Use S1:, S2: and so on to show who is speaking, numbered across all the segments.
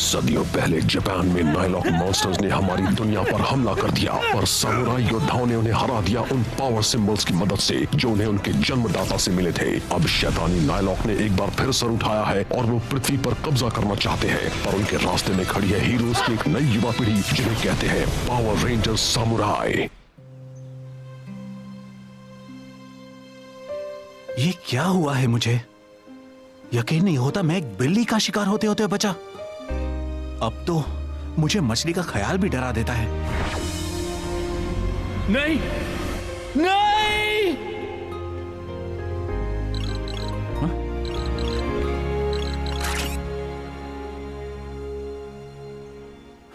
S1: सदियों पहले जापान में नाइलॉक मॉन्स्टर्स ने हमारी दुनिया पर हमला कर दिया और सामुराई योद्धाओं ने उन्हें हरा दिया उन पावर सिंबल्स की मदद से जो उन्हें उनके जन्मदाता से मिले थे। अब शैतानी नाइलॉक ने एक बार फिर सर उठाया है और वो पृथ्वी पर कब्जा करना चाहते हैं, पर उनके रास्ते में खड़ी है हीरोज की एक नई युवा पीढ़ी जिन्हें कहते हैं पावर रेंजर्स सामुराई।
S2: ये क्या हुआ है? मुझे यकीन नहीं होता मैं एक बिल्ली का शिकार होते होते बचा। अब तो मुझे मछली का ख्याल भी डरा देता है।
S3: नहीं, नहीं!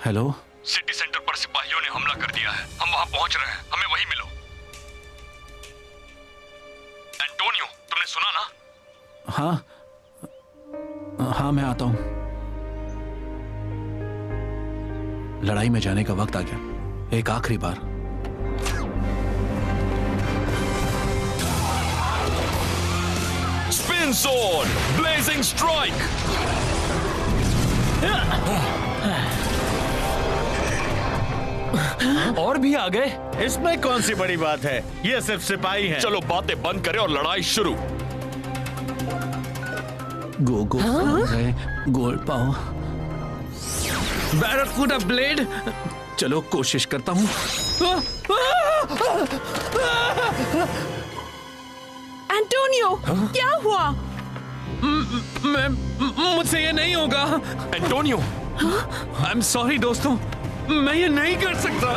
S2: हेलो,
S4: सिटी सेंटर पर सिपाहियों ने हमला कर दिया है। हम वहां पहुंच रहे हैं, हमें वहीं मिलो। एंटोनियो, तुमने सुना ना?
S2: हाँ मैं आता हूं। लड़ाई में जाने का वक्त आ गया, एक आखिरी बार।
S4: Spin sword, blazing strike.
S3: और भी आ गए?
S5: इसमें कौन सी बड़ी बात है, ये सिर्फ सिपाही हैं।
S4: चलो बातें बंद करें और लड़ाई शुरू।
S2: गो गोल्ड पाओ।
S3: बैरकूडा ब्लेड।
S2: चलो कोशिश करता हूं।
S6: एंटोनियो, क्या हुआ?
S3: मुझसे ये नहीं होगा।
S4: एंटोनियो,
S3: आई एम सॉरी दोस्तों, मैं ये नहीं कर सकता।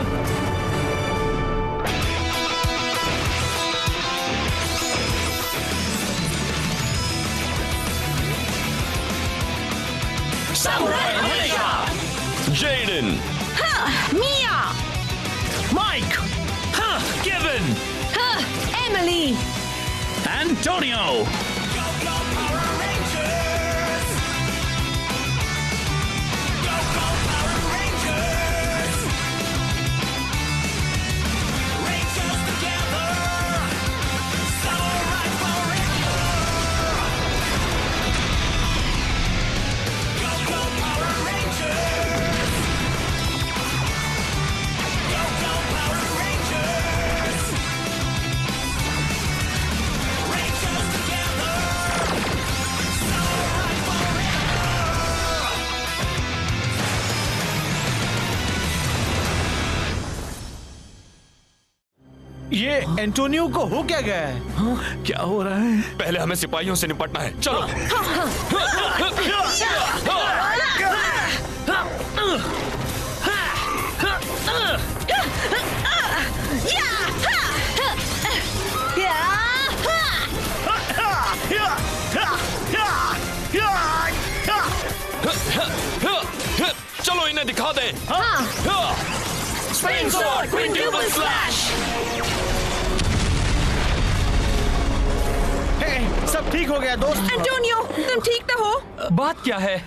S4: Jaden,
S6: Mia,
S3: Mike, Kevin,
S6: Emily,
S3: Antonio.
S5: ये एंटोनियो को हो क्या गया है?
S3: क्या हो रहा है?
S4: पहले हमें सिपाहियों से निपटना है। चलो। चलो इन्हें दिखा दे।
S6: Spin Sword, Quintuple Slash!
S5: सब ठीक हो गया दोस्त।
S6: एंटोनियो, तुम ठीक तो हो?
S3: बात क्या है?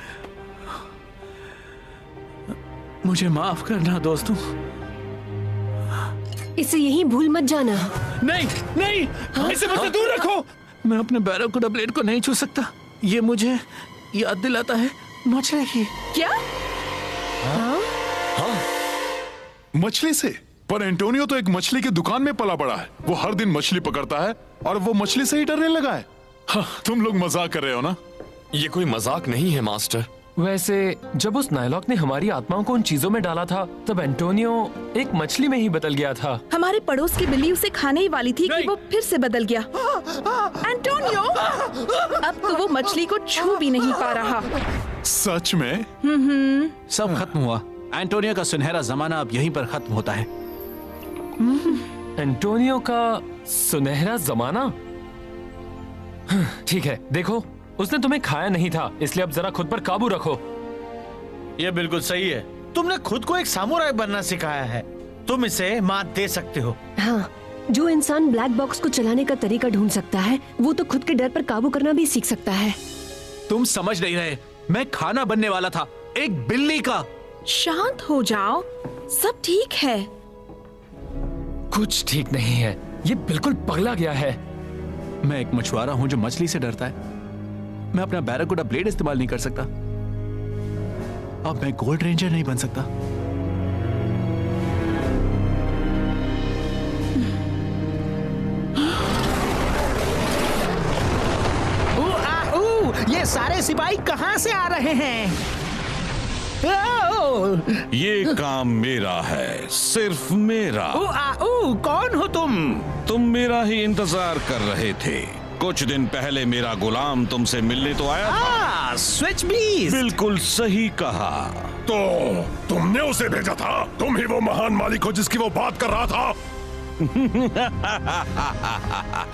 S2: मुझे माफ करना दोस्तों।
S7: इसे यहीं भूल मत जाना।
S3: नहीं, नहीं, इसे मुझसे दूर रखो।
S2: मैं अपने बैरकूडा ब्लेड को नहीं छू सकता। ये मुझे याद दिलाता है मछली की।
S6: क्या?
S8: मछली से? पर एंटोनियो तो एक मछली की दुकान में पला बड़ा है। वो हर दिन मछली पकड़ता है और वो मछली से ही डरने लगा है। तुम लोग मजाक कर रहे हो ना?
S4: ये कोई मजाक नहीं है मास्टर।
S3: वैसे जब उस नायलॉक ने हमारी आत्माओं को उन चीजों में डाला था, तब एंटोनियो एक मछली में ही बदल गया था।
S6: हमारे पड़ोस की बिल्ली उसे खाने ही वाली थी कि वो फिर से बदल गया। एंटोनियो, अब तो वो मछली को छू भी नहीं पा रहा।
S8: सच में?
S2: सब खत्म हुआ। एंटोनियो का सुनहरा जमाना अब यहीं पर खत्म होता है।
S3: एंटोनियो का सुनहरा जमाना? ठीक है, देखो, उसने तुम्हें खाया नहीं था, इसलिए अब जरा खुद पर काबू रखो।
S5: ये बिल्कुल सही है। तुमने खुद को एक सामुराई बनना सिखाया है। तुम इसे मात दे सकते हो।
S7: हाँ, जो इंसान ब्लैक बॉक्स को चलाने का तरीका ढूंढ सकता है, वो तो खुद के डर पर काबू करना भी सीख सकता है।
S2: तुम समझ नहीं रहे, मैं खाना बनने वाला था, एक बिल्ली का।
S6: शांत हो जाओ, सब ठीक है।
S3: कुछ ठीक नहीं है, ये बिल्कुल पगला गया है।
S2: मैं एक मछुआरा हूं जो मछली से डरता है। मैं अपना बैरकूडा ब्लेड इस्तेमाल नहीं कर सकता। अब मैं गोल्ड रेंजर नहीं बन सकता।
S9: ये सारे सिपाही कहाँ से आ रहे हैं?
S10: ये काम मेरा है, सिर्फ मेरा।
S9: कौन हो तुम?
S10: तुम मेरा ही इंतजार कर रहे थे। कुछ दिन पहले मेरा गुलाम तुमसे मिलने तो आया था।
S9: Switch beast.
S10: बिल्कुल सही कहा।
S1: तो तुमने उसे भेजा था? तुम ही वो महान मालिक हो जिसकी वो बात कर रहा था?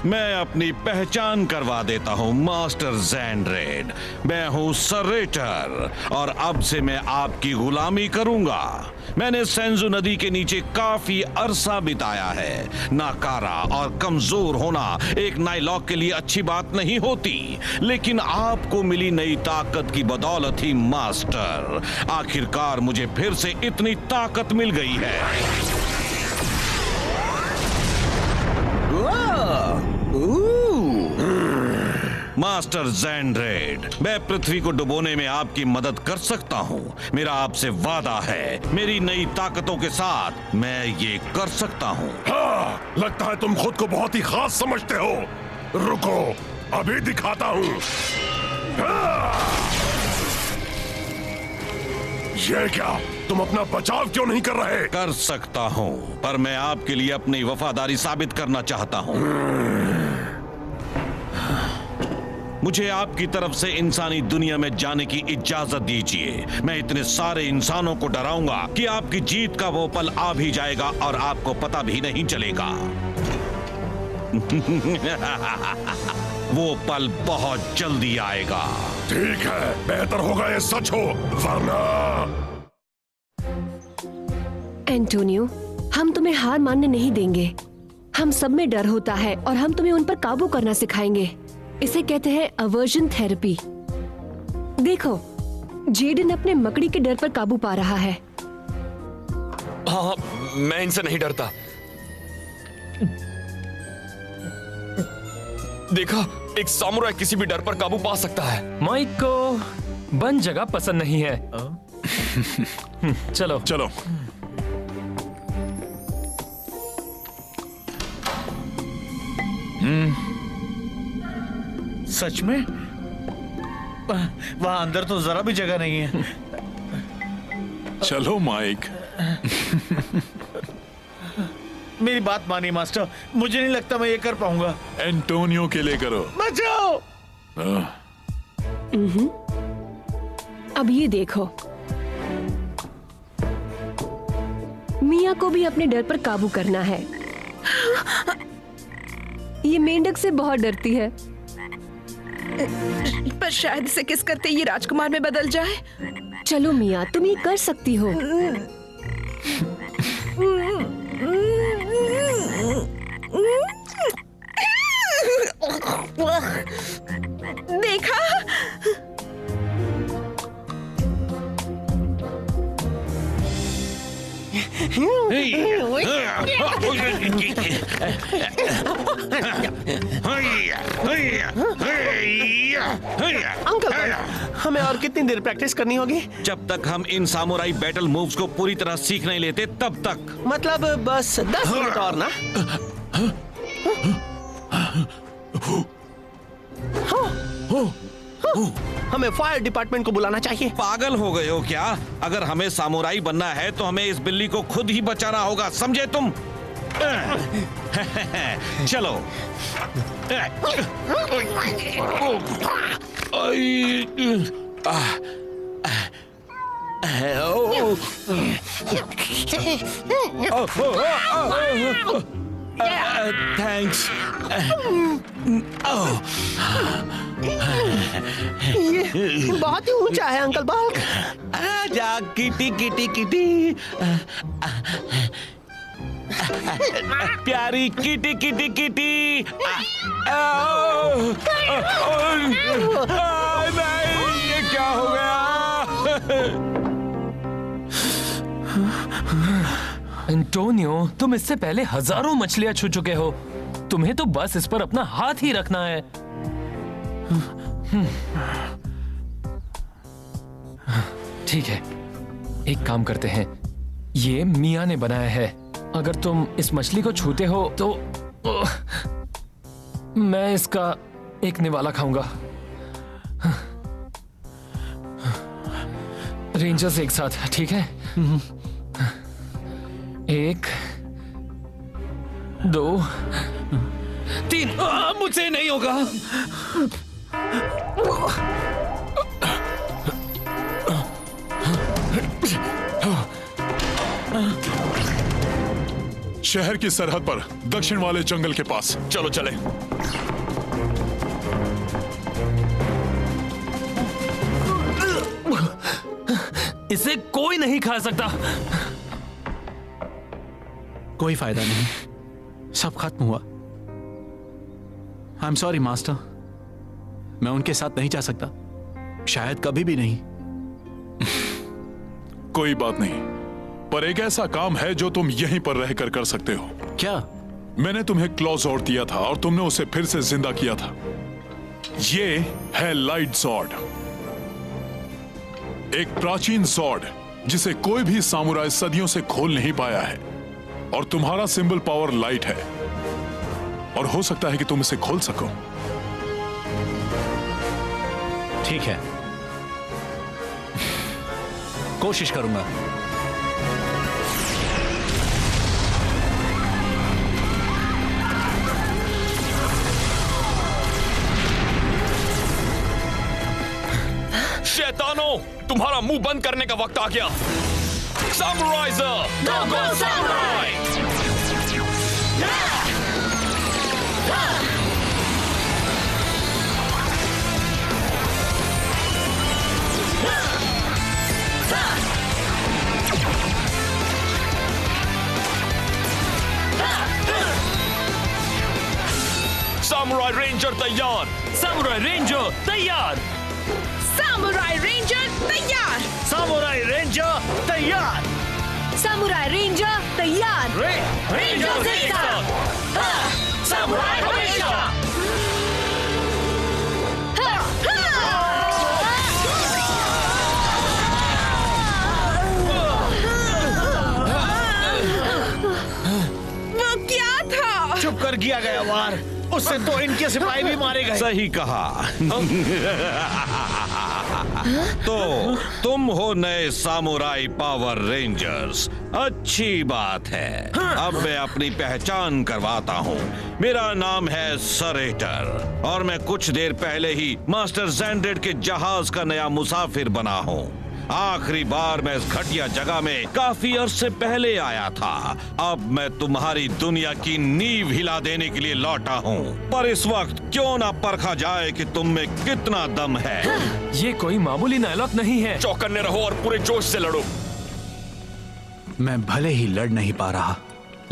S10: मैं अपनी पहचान करवा देता हूँ मास्टर ज़ैंड्रेड। मैं हूँ सरेटर और अब से मैं आपकी गुलामी करूंगा। मैंने सेंजू नदी के नीचे काफी अरसा बिताया है। नाकारा और कमजोर होना एक नाइलॉक के लिए अच्छी बात नहीं होती, लेकिन आपको मिली नई ताकत की बदौलत ही मास्टर, आखिरकार मुझे फिर से इतनी ताकत मिल गई है। मास्टर ज़ैंड्रेड, मैं पृथ्वी को डुबोने में आपकी मदद कर सकता हूँ। मेरा आपसे वादा है, मेरी नई ताकतों के साथ मैं ये कर सकता हूँ।
S1: हाँ, लगता है तुम खुद को बहुत ही खास समझते हो। रुको, अभी दिखाता हूँ। ये क्या? तुम अपना बचाव क्यों नहीं कर रहे?
S10: कर सकता हूँ, पर मैं आपके लिए अपनी वफादारी साबित करना चाहता हूँ। मुझे आपकी तरफ से इंसानी दुनिया में जाने की इजाजत दीजिए। मैं इतने सारे इंसानों को डराऊंगा कि आपकी जीत का वो पल आ भी जाएगा और आपको पता भी नहीं चलेगा। वो पल बहुत जल्दी आएगा।
S1: ठीक है, बेहतर होगा ये सच हो, वरना।
S7: एंटोनियो, हम तुम्हें हार मानने नहीं देंगे। हम सब में डर होता है और हम तुम्हें उन पर काबू करना सिखाएंगे। इसे कहते हैं अवर्जन थेरेपी। देखो, जेडन अपने मकड़ी के डर पर काबू पा रहा है।
S4: हाँ, मैं इनसे नहीं डरता। देखा, एक सामुराई किसी भी डर पर काबू पा सकता है।
S3: माइक को बंद जगह पसंद नहीं है। चलो
S8: चलो।
S5: सच में? वहां अंदर तो जरा भी जगह नहीं है।
S8: चलो माइक।
S5: मेरी बात मानिए मास्टर, मुझे नहीं लगता मैं ये कर पाऊंगा।
S8: एंटोनियो के लिए करो।
S5: बचाओ।
S7: अब ये देखो, मिया को भी अपने डर पर काबू करना है। ये मेंढक से बहुत डरती है।
S6: पर शायद इसे किस करते ये राजकुमार में बदल जाए।
S7: चलो मिया, तुम ये कर सकती हो।
S6: देखा?
S9: अंकल, हमें और कितनी देर प्रैक्टिस करनी होगी?
S10: जब तक हम इन सामुराई बैटल मूव्स को पूरी तरह सीख नहीं लेते तब तक।
S9: मतलब बस 10 मिनट और ना? हमें फायर डिपार्टमेंट को बुलाना चाहिए।
S10: पागल हो गए हो क्या? अगर हमें सामुराई बनना है तो हमें इस बिल्ली को खुद ही बचाना होगा, समझे तुम? चलो। थैंक्स।
S9: ये बहुत ही ऊंचा है अंकल बाग।
S10: आजा किटी किटी किटी, प्यारी किटी किटी किटी। नहीं, ये क्या हो गया?
S3: एंटोनियो, तुम इससे पहले हजारों मछलियां छू चुके हो। तुम्हें तो बस इस पर अपना हाथ ही रखना है। ठीक है, एक काम करते हैं, ये मिया ने बनाया है। अगर तुम इस मछली को छूते हो तो मैं इसका एक निवाला खाऊंगा। रेंजर्स एक साथ, ठीक है? 1 2 3। मुझसे नहीं होगा।
S8: शहर की सरहद पर दक्षिण वाले जंगल के पास।
S4: चलो चले।
S3: इसे कोई नहीं खा सकता।
S2: कोई फायदा नहीं, सब खत्म हुआ। आई एम सॉरी मास्टर, मैं उनके साथ नहीं जा सकता, शायद कभी भी नहीं।
S8: कोई बात नहीं, पर एक ऐसा काम है जो तुम यहीं पर रहकर कर सकते हो।
S2: क्या?
S8: मैंने तुम्हें क्लॉज़ॉर्ड दिया था और तुमने उसे फिर से जिंदा किया था। ये है लाइट सॉर्ड, एक प्राचीन सॉर्ड जिसे कोई भी सामुराई सदियों से खोल नहीं पाया है। और तुम्हारा सिंबल पावर लाइट है, और हो सकता है कि तुम इसे खोल सको।
S2: ठीक है, कोशिश करूंगा।
S4: शैतानों, तुम्हारा मुंह बंद करने का वक्त आ गया। सामुराइजर, गो गो सामुराई! सामुराई रेंजर तैयार!
S3: सामुराई रेंजर तैयार!
S6: सामुराई रेंजर तैयार!
S5: सामुराई रेंजर तैयार!
S7: सामुराई रेंजर तैयार!
S5: रेंजर
S7: तैयार!
S5: सामुराई हमेशा!
S6: वो क्या था?
S5: चुप कर किया गया वार, उससे तो इनके सिपाही भी मारे गए।
S10: सही कहा। तो तुम हो नए सामुराई पावर रेंजर्स, अच्छी बात है। अब मैं अपनी पहचान करवाता हूँ। मेरा नाम है सरेटर और मैं कुछ देर पहले ही मास्टर ज़ैंड्रेड के जहाज का नया मुसाफिर बना हूँ। आखिरी बार मैं इस घटिया जगह में काफी अरसे पहले आया था। अब मैं तुम्हारी दुनिया की नींव हिला देने के लिए लौटा हूँ। पर इस वक्त क्यों ना परखा जाए कि तुम में कितना दम है।
S3: ये कोई मामूली नायलॉक नहीं है।
S4: चौकन्ने रहो और पूरे जोश से लड़ो।
S2: मैं भले ही लड़ नहीं पा रहा,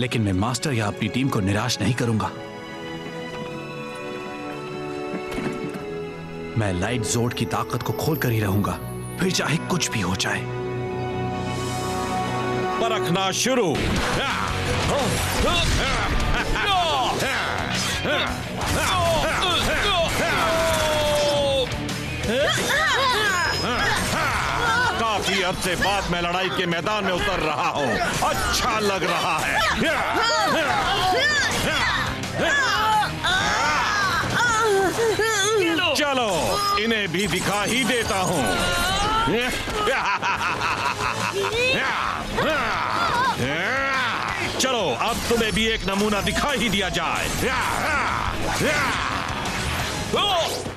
S2: लेकिन मैं मास्टर या अपनी टीम को निराश नहीं करूंगा। मैं लाइट ज़ोर्ड की ताकत को खोल कर ही रहूंगा, फिर चाहे कुछ भी हो जाए।
S10: परखना शुरू। काफी अरसे बाद मैं लड़ाई के मैदान में उतर रहा हूँ। अच्छा लग रहा है। चलो इन्हें भी दिखा ही देता हूँ। चलो अब तुम्हें भी एक नमूना दिखा ही दिया जाए।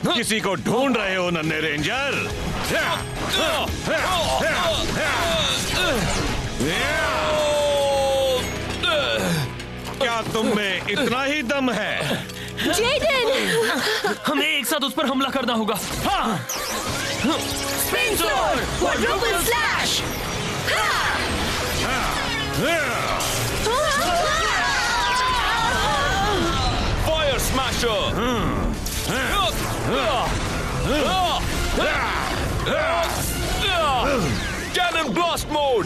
S10: किसी को ढूंढ रहे हो नन्हे रेंजर? क्या तुम में इतना ही दम है?
S7: जेडन!
S3: हमें एक साथ उस पर हमला करना होगा। हाँ।
S7: Spin sword, quadruple slash!
S4: Fire smasher! Cannon blast mode!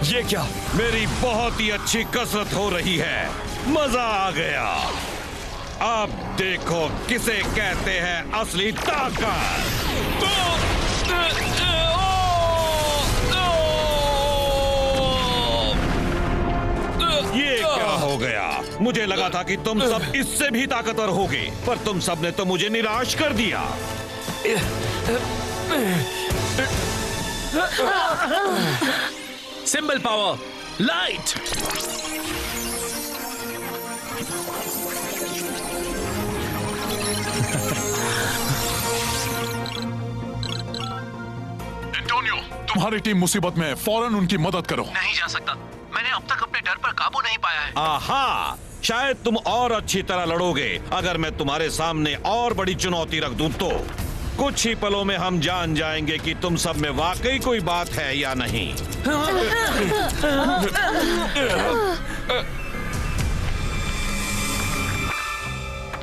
S4: ये क्या?
S10: मेरी बहुत ही अच्छी कसरत हो रही है। मजा आ गया। अब देखो किसे कहते हैं असली ताकत। ये क्या हो गया? मुझे लगा था कि तुम सब इससे भी ताकतवर होगे, पर तुम सब ने तो मुझे निराश कर दिया।
S2: Symbol power light.
S8: एंटोनियो, तुम्हारी टीम मुसीबत में है, फौरन उनकी मदद करो।
S2: नहीं जा सकता, मैंने अब तक अपने डर पर काबू नहीं पाया है।
S10: आहा, शायद तुम और अच्छी तरह लड़ोगे अगर मैं तुम्हारे सामने और बड़ी चुनौती रख दूं तो। कुछ ही पलों में हम जान जाएंगे कि तुम सब में वाकई कोई बात है या नहीं।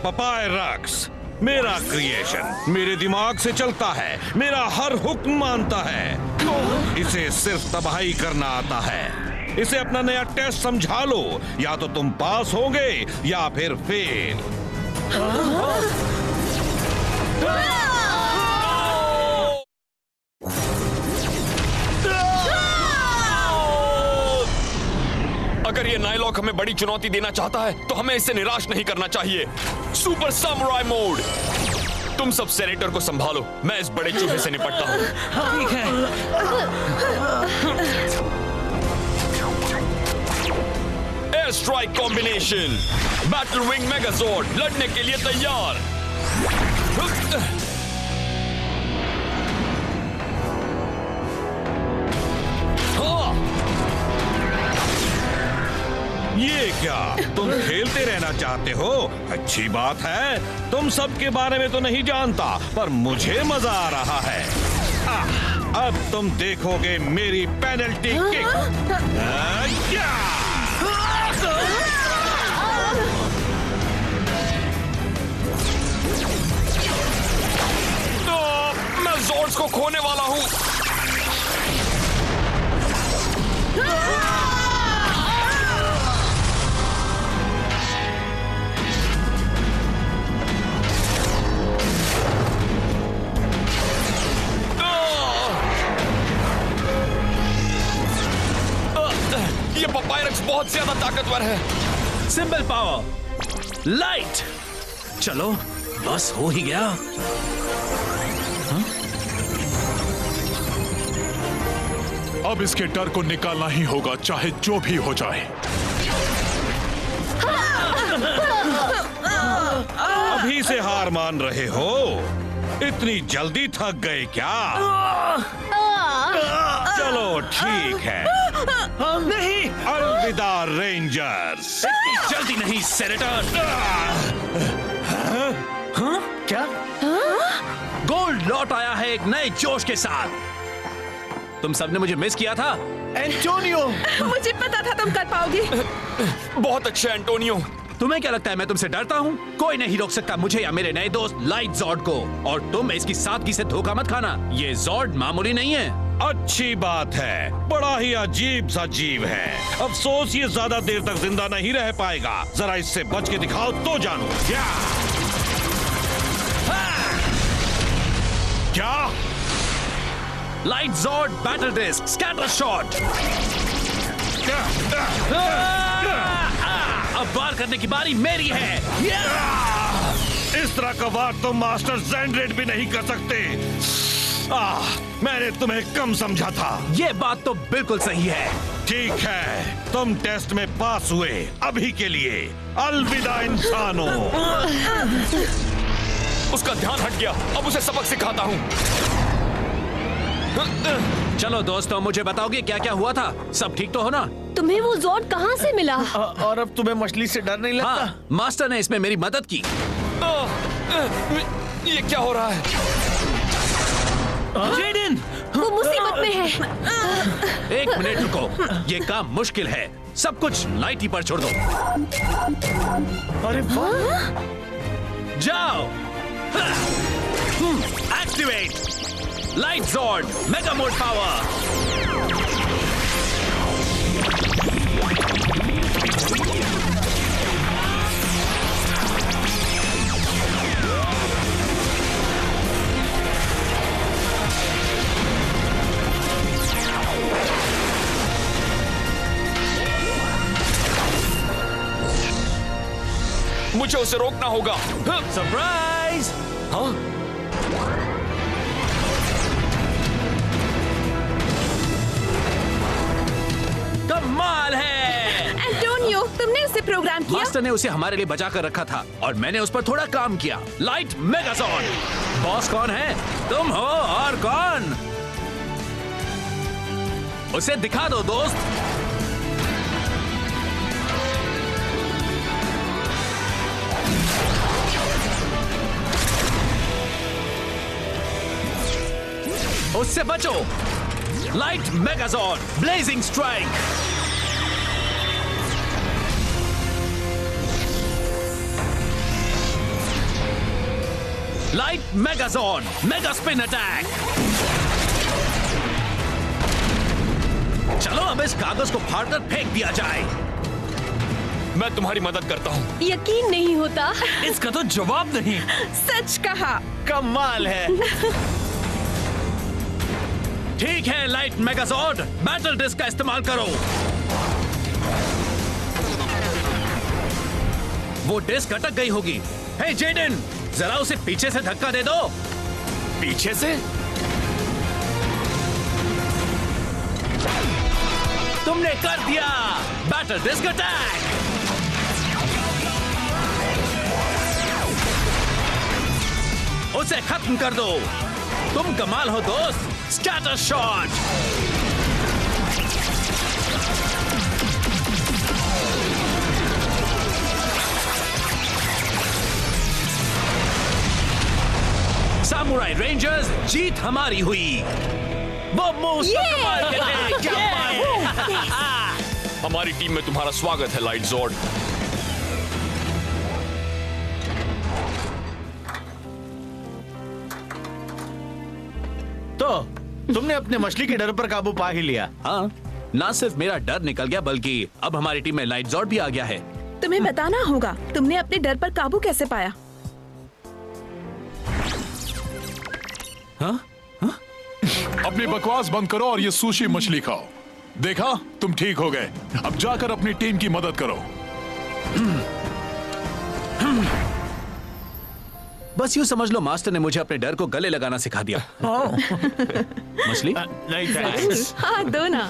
S10: पपाय रक्स मेरा क्रिएशन, मेरे दिमाग से चलता है, मेरा हर हुक्म मानता है। इसे सिर्फ तबाही करना आता है। इसे अपना नया टेस्ट समझा लो, या तो तुम पास होगे या फिर फेल।
S4: अगर ये नाइलॉक हमें बड़ी चुनौती देना चाहता है तो हमें इससे निराश नहीं करना चाहिए। Super samurai mode. तुम सब सेनेटर को संभालो, मैं इस बड़े चूहे से निपटता हूँ।
S2: ठीक है।
S4: Air strike combination. Battle wing Megazord लड़ने के लिए तैयार।
S10: ये क्या, तुम खेलते रहना चाहते हो? अच्छी बात है। तुम सब के बारे में तो नहीं जानता, पर मुझे मजा आ रहा है। अब तुम देखोगे मेरी पेनल्टी किक।
S4: तो मैं जॉर्ड्स को खोने वाला हूँ। ये पपायरक्स बहुत ज्यादा ताकतवर है।
S2: Symbol power light. चलो बस हो ही गया।
S8: अब इसके डर को निकालना ही होगा, चाहे जो भी हो जाए।
S10: अभी से हार मान रहे हो? इतनी जल्दी थक गए क्या? चलो ठीक है।
S2: नहीं,
S10: अलविदा रेंजर्स।
S2: इतनी जल्दी नहीं सेनेटर। क्या? गोल्ड लौट आया है एक नए जोश के साथ। तुम सबने मुझे मिस किया था।
S5: एंटोनियो,
S6: मुझे पता था तुम कर पाओगे।
S4: बहुत अच्छा एंटोनियो।
S2: तुम्हें क्या लगता है मैं तुमसे डरता हूँ? कोई नहीं रोक सकता मुझे या मेरे नए दोस्त लाइट जॉर्ड को। और तुम इसकी सादगी से धोखा मत खाना, ये जॉर्ड मामूली नहीं है।
S10: अच्छी बात है, बड़ा ही अजीब सा जीव है। अफसोस ये ज्यादा देर तक जिंदा नहीं रह पाएगा। जरा इससे बच के दिखाओ तो जानू। क्या?
S2: Light zord battle disk scatter shot. अब वार करने की बारी मेरी है।
S10: इस तरह का वार तो मास्टर ज़ेंड्रेड भी नहीं कर सकते। मैंने तुम्हें कम समझा था।
S2: ये बात तो बिल्कुल सही है।
S10: ठीक है, तुम टेस्ट में पास हुए। अभी के लिए अलविदा इंसानों।
S4: उसका ध्यान हट गया, अब उसे सबक सिखाता हूँ।
S2: चलो दोस्तों, मुझे बताओगे क्या क्या हुआ था? सब ठीक तो हो ना?
S7: तुम्हें वो जॉर्ड कहाँ से मिला?
S5: और अब तुम्हें मछली से डर नहीं लगता?
S2: हाँ, मास्टर ने इसमें मेरी मदद की।
S4: ये क्या हो रहा है?
S2: जेडन,
S7: वो मुसीबत में है।
S2: एक मिनट रुको, ये काम मुश्किल है। सब कुछ लाइट ही पर छोड़ दो।
S5: अरे वाह!
S2: जाओ। Activate light zord mega mode power.
S4: मुझे उसे रोकना होगा।
S5: सरप्राइज!
S4: हाँ?
S2: कमाल है।
S6: एंटोनियो, तुमने उसे प्रोग्राम किया?
S2: मास्टर ने उसे हमारे लिए बचा कर रखा था और मैंने उस पर थोड़ा काम किया। लाइट मेगाजॉन। बॉस कौन है? तुम हो और कौन? उसे दिखा दो दोस्त। उससे बचो। Light Megazord blazing strike. Light Megazord mega spin attack. चलो अब इस कागज को फाड़कर फेंक दिया जाए।
S4: मैं तुम्हारी मदद करता हूँ।
S7: यकीन नहीं होता।
S2: इसका तो जवाब नहीं।
S6: सच कहा।
S5: कमाल है।
S2: ठीक है लाइट मेगाजॉर्ड, बैटल डिस्क का इस्तेमाल करो। वो डिस्क अटक गई होगी। हे जेडन, जरा उसे पीछे से धक्का दे दो।
S4: पीछे से?
S2: तुमने कर दिया। Battle disc attack. उसे खत्म कर दो। तुम कमाल हो दोस्त। Scatter shot. सामुराई रेंजर्स, जीत हमारी हुई। वो मोस्ट कमाल के थे। क्या बात है।
S4: हमारी टीम में तुम्हारा स्वागत है लाइट जॉर्ड।
S5: तो तुमने अपने मछली के डर पर काबू पा ही लिया।
S2: हाँ, ना सिर्फ मेरा डर निकल गया बल्कि अब हमारी टीम में लाइट जॉर्ड भी आ गया है।
S6: तुम्हें बताना होगा तुमने अपने डर पर काबू कैसे पाया।
S2: हाँ?
S8: अपनी बकवास बंद करो और ये सुशी मछली खाओ। देखा, तुम ठीक हो गए। अब जाकर अपनी टीम की मदद करो।
S2: बस यूं समझ लो मास्टर ने मुझे अपने डर को गले लगाना सिखा दिया। मछली?
S5: नहीं, थैंक्स।
S6: हाँ, दो ना।